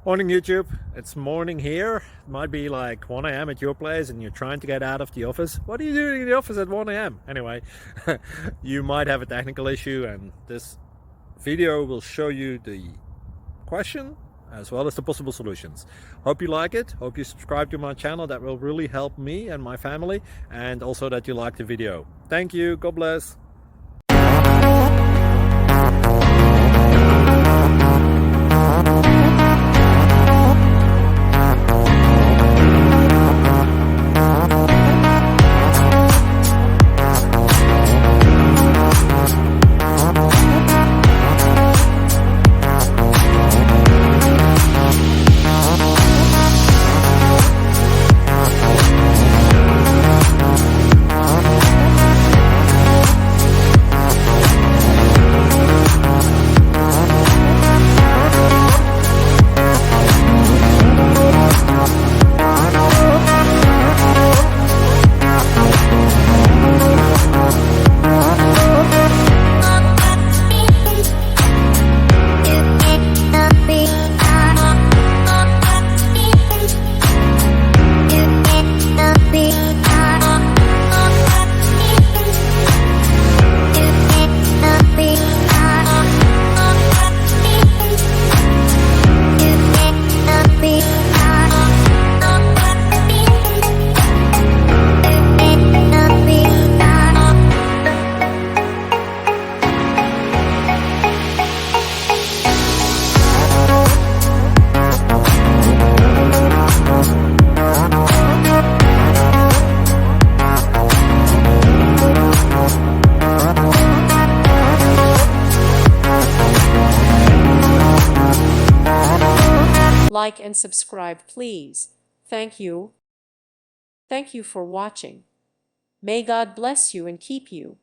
Morning YouTube, it's morning here. It might be like 1 a.m. at your place and you're trying to get out of the office. What are you doing in the office at 1 a.m.? Anyway, you might have a technical issue and this video will show you the question as well as the possible solutions. Hope you like it, hope you subscribe to my channel. That will really help me and my family, and also that you like the video. Thank you, God bless. Like and subscribe, please. Thank you. Thank you for watching. May God bless you and keep you.